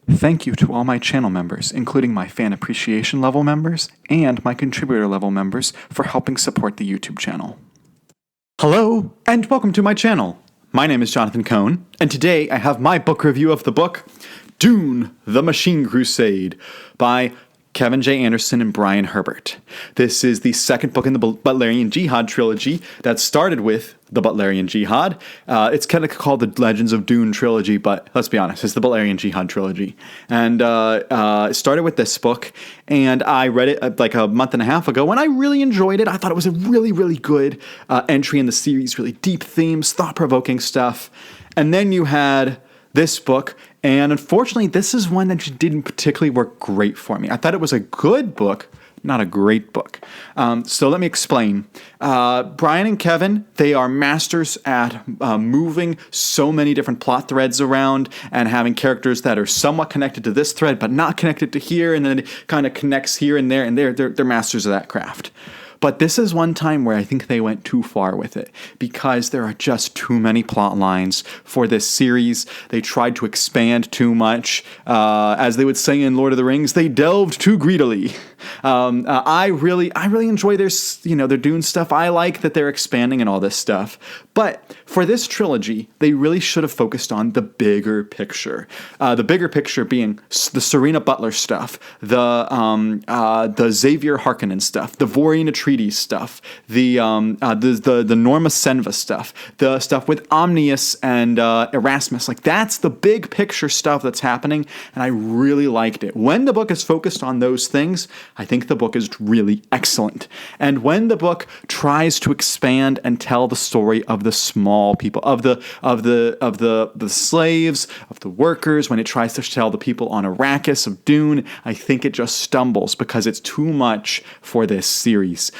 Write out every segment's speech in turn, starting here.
Thank you to all my channel members, including my fan appreciation level members and my contributor level members, for helping support the YouTube channel. Hello, and welcome to my channel. My name is Jonathan Cohn, and today I have my book review of the book Dune, the Machine Crusade by Kevin J. Anderson and Brian Herbert. This is the second book in the Butlerian Jihad trilogy that started with the Butlerian Jihad. It's kind of called the Legends of Dune trilogy, but let's be honest, it's the Butlerian Jihad trilogy. And it started with this book, and I read it like a month and a half ago, and I really enjoyed it. I thought it was a really, really good entry in the series, really deep themes, thought-provoking stuff. And then you had this book, and unfortunately, this is one that just didn't particularly work great for me. I thought it was a good book, not a great book. So let me explain. Brian and Kevin, they are masters at moving so many different plot threads around and having characters that are somewhat connected to this thread, but not connected to here, and then it kind of connects here and there, and they're masters of that craft. But this is one time where I think they went too far with it because there are just too many plot lines for this series. They tried to expand too much. As they would say in Lord of the Rings, they delved too greedily. I really enjoy their Dune stuff. I like that they're expanding and all this stuff. But for this trilogy, they really should have focused on the bigger picture. The bigger picture being the Serena Butler stuff, the Xavier Harkonnen stuff, the Vorian Atreides stuff, the Norma Senva stuff, the stuff with Omnius and Erasmus. Like, that's the big picture stuff that's happening, and I really liked it. When the book is focused on those things, I think the book is really excellent. And when the book tries to expand and tell the story of the small people, of the slaves, of the workers, when it tries to tell the people on Arrakis of Dune, I think it just stumbles because it's too much for this series.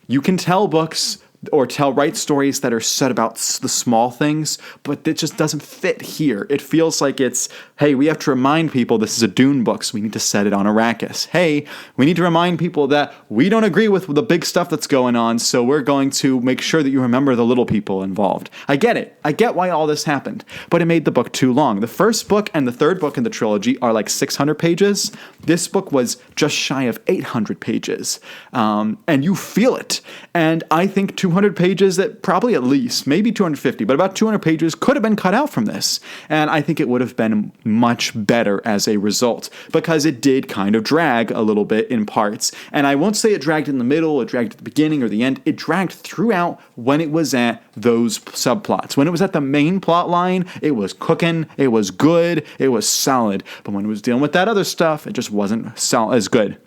You can tell books or write stories that are set about the small things, but it just doesn't fit here. It feels like it's, hey, we have to remind people this is a Dune book, so we need to set it on Arrakis. Hey, we need to remind people that we don't agree with the big stuff that's going on, so we're going to make sure that you remember the little people involved. I get it. I get why all this happened, but it made the book too long. The first book and the third book in the trilogy are like 600 pages. This book was just shy of 800 pages, and you feel it. And I think 200 pages, that probably at least, maybe 250, but about 200 pages could have been cut out from this. And I think it would have been much better as a result, because it did kind of drag a little bit in parts. And I won't say it dragged in the middle, it dragged at the beginning or the end. It dragged throughout when it was at those subplots. When it was at the main plot line, it was cooking, it was good, it was solid. But when it was dealing with that other stuff, it just wasn't as good.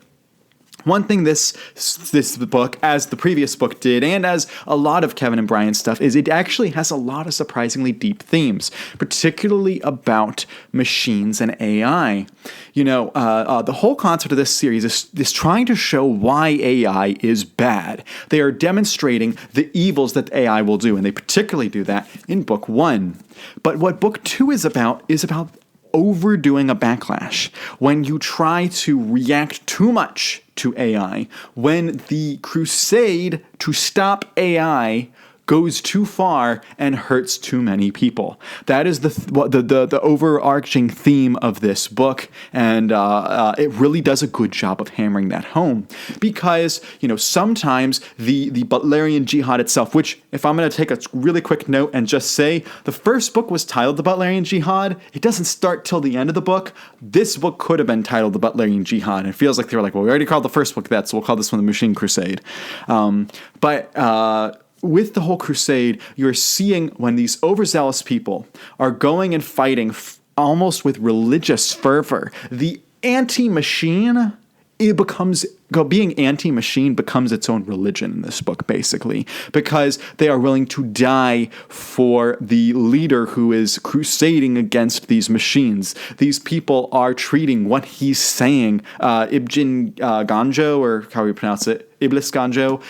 One thing this book, as the previous book did, and as a lot of Kevin and Brian's stuff, is it actually has a lot of surprisingly deep themes, particularly about machines and AI. The whole concept of this series is trying to show why AI is bad. They are demonstrating the evils that AI will do, and they particularly do that in book 1. But what book 2 is about overdoing a backlash. When you try to react too much to AI, when the crusade to stop AI goes too far and hurts too many people. That is the overarching theme of this book, and it really does a good job of hammering that home. Because sometimes the Butlerian Jihad itself, which, if I'm going to take a really quick note and just say, the first book was titled The Butlerian Jihad. It doesn't start till the end of the book. This book could have been titled The Butlerian Jihad, and it feels like they were like, well, we already called the first book that, so we'll call this one The Machine Crusade. With the whole crusade, you're seeing when these overzealous people are going and fighting almost with religious fervor, the anti-machine, being anti-machine becomes its own religion in this book, basically, because they are willing to die for the leader who is crusading against these machines. These people are treating what he's saying, Ibn Ganjo, or how you pronounce it, Iblis Ganjo,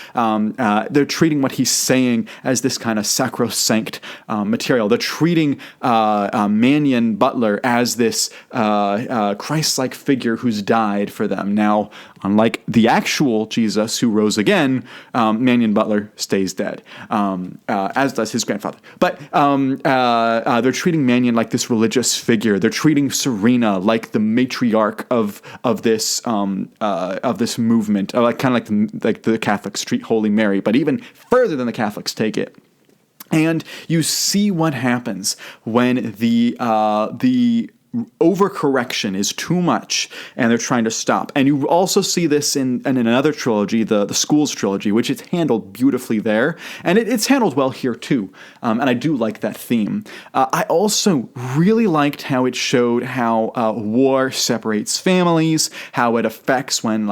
they're treating what he's saying as this kind of sacrosanct material. They're treating Mannion Butler as this Christ-like figure who's died for them. Now, Unlike the actual Jesus who rose again, Mannion Butler stays dead, as does his grandfather. But they're treating Mannion like this religious figure. They're treating Serena like the matriarch of this movement, like kind of like the Catholics treat Holy Mary, but even further than the Catholics take it. And you see what happens when the overcorrection is too much and they're trying to stop. And you also see this in another trilogy, the Schools trilogy, which is handled beautifully there. And it's handled well here too. And I do like that theme. I also really liked how it showed how war separates families, how it affects when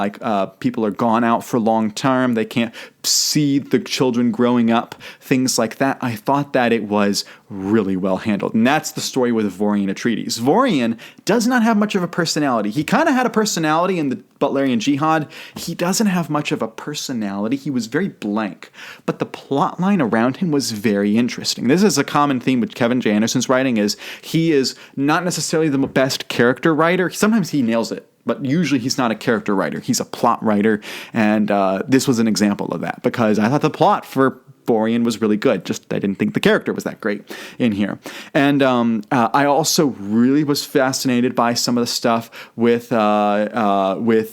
people are gone out for long term. They can't see the children growing up, things like that. I thought that it was really well handled. And that's the story with Vorian Atreides. Vorian does not have much of a personality. He kind of had a personality in the Butlerian Jihad. He doesn't have much of a personality. He was very blank. But the plot line around him was very interesting. This is a common theme with Kevin J. Anderson's writing, is he is not necessarily the best character writer. Sometimes he nails it, but usually he's not a character writer. He's a plot writer, and this was an example of that, because I thought the plot for Vorian was really good. Just I didn't think the character was that great in here. And I also really was fascinated by some of the stuff with Erasmus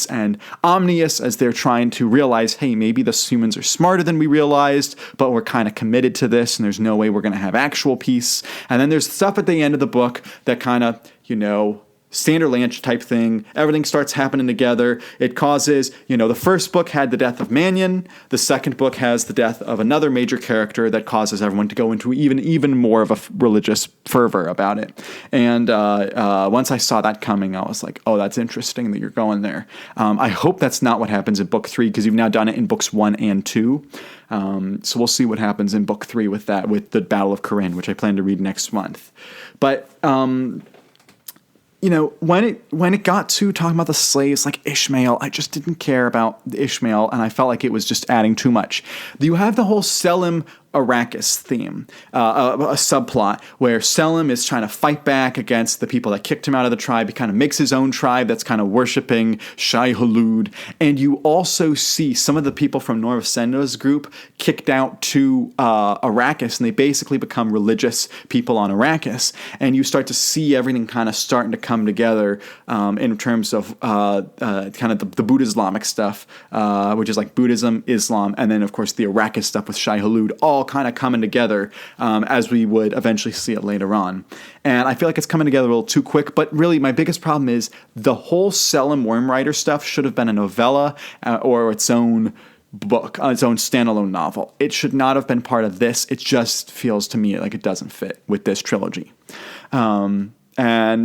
and Omnius as they're trying to realize, hey, maybe the humans are smarter than we realized, but we're kind of committed to this, and there's no way we're going to have actual peace. And then there's stuff at the end of the book that kind of, Sanderlanche type thing. Everything starts happening together. It causes, the first book had the death of Mannion. The second book has the death of another major character that causes everyone to go into even more of a religious fervor about it. And once I saw that coming, I was like, oh, that's interesting that you're going there. I hope that's not what happens in book 3, because you've now done it in books 1 and 2. So we'll see what happens in book 3 with that, with the Battle of Corinne, which I plan to read next month. But when it got to talking about the slaves like Ishmael, I just didn't care about Ishmael, and I felt like it was just adding too much. You have the whole Selim Arrakis theme, a subplot where Selim is trying to fight back against the people that kicked him out of the tribe. He kind of makes his own tribe that's kind of worshiping Shai Hulud. And you also see some of the people from Nora Sendo's group kicked out to Arrakis, and they basically become religious people on Arrakis. And you start to see everything kind of starting to come together in terms of kind of the Buddha-Islamic stuff, which is like Buddhism, Islam, and then, of course, the Arrakis stuff with Shai Hulud, all kind of coming together as we would eventually see it later on. And I feel like it's coming together a little too quick, but really my biggest problem is the whole Selim Wormrider stuff should have been a novella or its own book, its own standalone novel. It should not have been part of this. It just feels to me like it doesn't fit with this trilogy. And,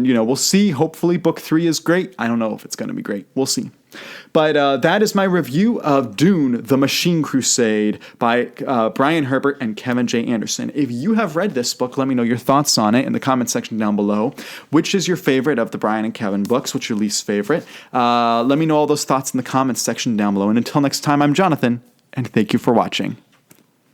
we'll see. Hopefully book 3 is great. I don't know if it's going to be great. We'll see. But that is my review of Dune, The Machine Crusade by Brian Herbert and Kevin J. Anderson. If you have read this book, let me know your thoughts on it in the comment section down below. Which is your favorite of the Brian and Kevin books? What's your least favorite? Let me know all those thoughts in the comments section down below. And until next time, I'm Jonathan, and thank you for watching.